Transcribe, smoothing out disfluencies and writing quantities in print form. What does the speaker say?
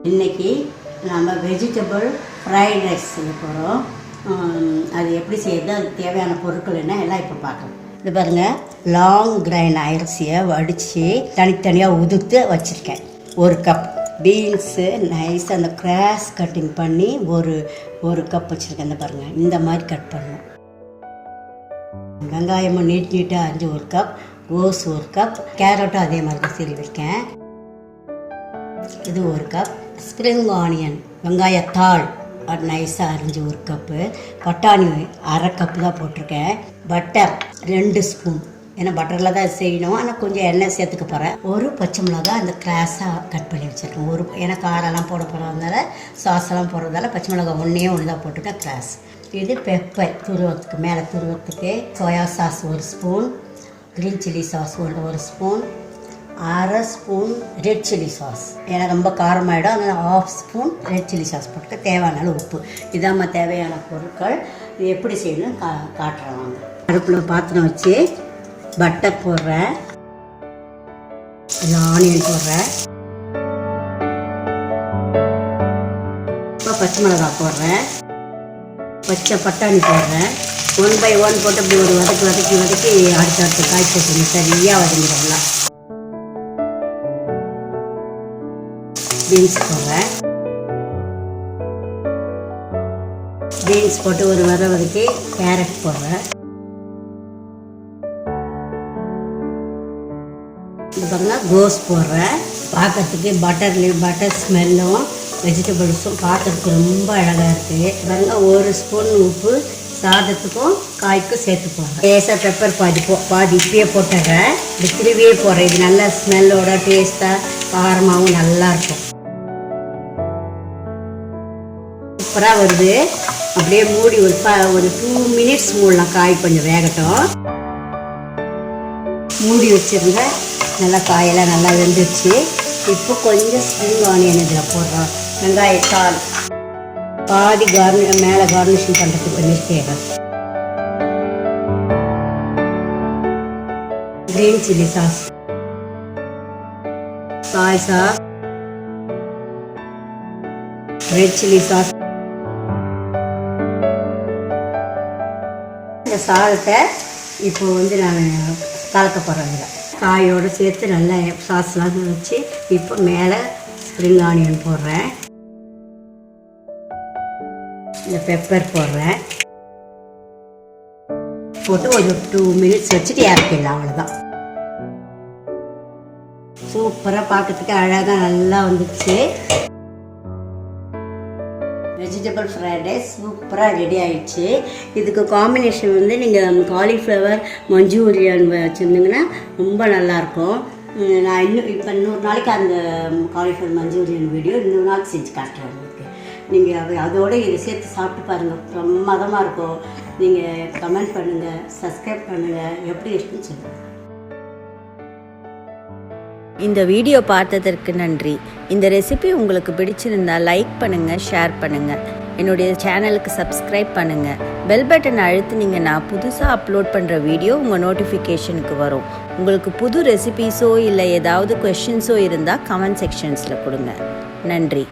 இன்றைக்கி நம்ம vegetable fried rice செய்ய போகிறோம். அது எப்படி செய்யறது, அதுக்கு தேவையான பொருட்கள் என்ன எல்லாம் இப்போ பார்க்கலாம். இது பாருங்கள், லாங் கிரைன் அரிசியை வடித்து தனித்தனியாக உதுத்து வச்சுருக்கேன். 1 கப் பீன்ஸு நைஸ் அந்த கிராஸ் கட்டிங் பண்ணி ஒரு கப் வச்சுருக்கேன். இந்த பாருங்கள், இந்த மாதிரி கட் பண்ணணும். வெங்காயமும் நீட்டாக அரிஞ்சு 1 கப், ரோஸ் 1 கப், கேரட்டும் அதே மாதிரி தான் சீவிருக்கேன். இது 1 கப். ஸ்ப்ரிங் ஆனியன் வெங்காயத்தாள் அது நைஸாக அரிஞ்சு 1 கப்பு. பட்டாணி 1/2 கப்பு தான் போட்டிருக்கேன். பட்டர் 2 ஸ்பூன், ஏன்னா பட்டரில் தான் செய்யணும். ஆனால் கொஞ்சம் எண்ணெய் சேர்த்துக்க போகிறேன். 1 பச்சை மிளகா அந்த கிராஸாக கட் பண்ணி வச்சுருக்கேன். ஏன்னா காரெல்லாம் போட போகிறதுனால, சாஸெல்லாம் போடுறதால பச்சை மிளகா ஒன்று தான் போட்டுருக்கேன் கிராஸ். இது பெப்பர் துருவத்துக்கு மேலே துருவத்துக்கு. Soya sauce 1 spoon, green chilli sauce 1 spoon, 1/2 spoon red chilli sauce, ஏன்னா ரொம்ப காரமாயிடும். அதனால் 1/2 ஸ்பூன் ரெட் சில்லி சாஸ் போட்டு தேவையான உப்பு. இதாம்மா தேவையான பொருட்கள். இது எப்படி செய்யணும் காட்டுறேன் வாங்க. அடுப்பில் பாத்திரம் வச்சு பட்டர் போடுறேன், ஆனியன் போடுறேன், இப்போ பச்சை மிளகாய் போடுறேன், பச்சை பட்டாணி போடுறேன். 1 by 1 போட்டு அப்படி ஒரு வதக்கி அடுத்த காய் போட்டு சரியாக வதங்கிடலாம். பீன்ஸ் போடுறேன். பீன்ஸ் போட்டு ஒரு வதக்கி கேரட் போடுறேன். இது பார்த்தீங்கன்னா கோஸ் போடுறேன். பார்க்கறதுக்கு பட்டர் ஸ்மெல்லும் வெஜிடபிள்ஸும் பார்க்கறதுக்கு ரொம்ப அழகாக இருக்குது. பாருங்க, 1 ஸ்பூன் உப்பு சாதத்துக்கும் காய்க்கும் சேர்த்து போடுறேன். லேசாக பெப்பர் பாதி இப்பயே போட்டுறேன். இது திருவியே போடுறேன். இது நல்ல ஸ்மெல்லோட டேஸ்ட்டாக காரமாகவும் நல்லாயிருக்கும். சூப்பராக வருது. அப்படியே மூடி ஒரு 2 மினிட்ஸ் மூடலாம். காய் கொஞ்சம் வேகட்டும். மூடி வச்சுருங்க. நல்லா காயெல்லாம் நல்லா வெந்துடுச்சு. இப்போ கொஞ்சம் ஸ்ப்ரிங் ஆனியன் இதில் போடுறோம். வெங்காயத்தாள் பாதி மேலே கார்னிஷிங் பண்ணுறதுக்கு கொஞ்சம் தேவை. Green chilli sauce, Sai sauce, red chilli sauce. இந்த சாதத்தை இப்போ நான் கலக்க போகிறேன். இதில் காயோடு சேர்த்து நல்லா சாஸ்லாம் வச்சு இப்போ மேலே ஸ்ப்ரிங் ஆனியன் போடுறேன். இந்த பெப்பர் போடுறேன். போட்டு ஒரு 2 மினிட்ஸ் வச்சுட்டு இறக்கிடலாம். அவ்வளோதான். சூப்பராக பார்க்கறதுக்கு அழகாக நல்லா வந்துச்சு. வெஜிடபிள் ஃப்ரைட் ரைஸ் சூப்பராக ரெடி ஆகிடுச்சு. இதுக்கு காம்பினேஷன் நீங்கள் காலிஃப்ளவர் மஞ்சூரியன் வச்சுருந்தீங்கன்னா ரொம்ப நல்லாயிருக்கும். நான் இன்னொரு நாளைக்கு அந்த காலிஃப்ளவர் மஞ்சூரியன் வீடியோ இன்னொரு நாளைக்கு செஞ்சு காட்டுறேன் உங்களுக்கு. நீங்கள் அதோடு இதை சேர்த்து சாப்பிட்டு பாருங்கள், பிரமாதமாக இருக்கும். நீங்கள் கமெண்ட் பண்ணுங்கள், சப்ஸ்கிரைப் பண்ணுங்கள், எப்படி இருக்குன்னு சொல்லுங்கள். இந்த வீடியோ பார்த்ததற்கு நன்றி. இந்த ரெசிபி உங்களுக்கு பிடிச்சிருந்தால் லைக் பண்ணுங்கள், ஷேர் பண்ணுங்கள். என்னுடைய சேனலுக்கு சப்ஸ்கிரைப் பண்ணுங்கள். பெல் பட்டன் அழுத்துனீங்கன்னா புதுசாக அப்லோட் பண்ணுற வீடியோ உங்கள் நோட்டிஃபிகேஷனுக்கு வரும். உங்களுக்கு புது ரெசிபீஸோ இல்லை ஏதாவது கொஷின்ஸோ இருந்தால் கமெண்ட் செக்ஷன்ஸில் கொடுங்க. நன்றி.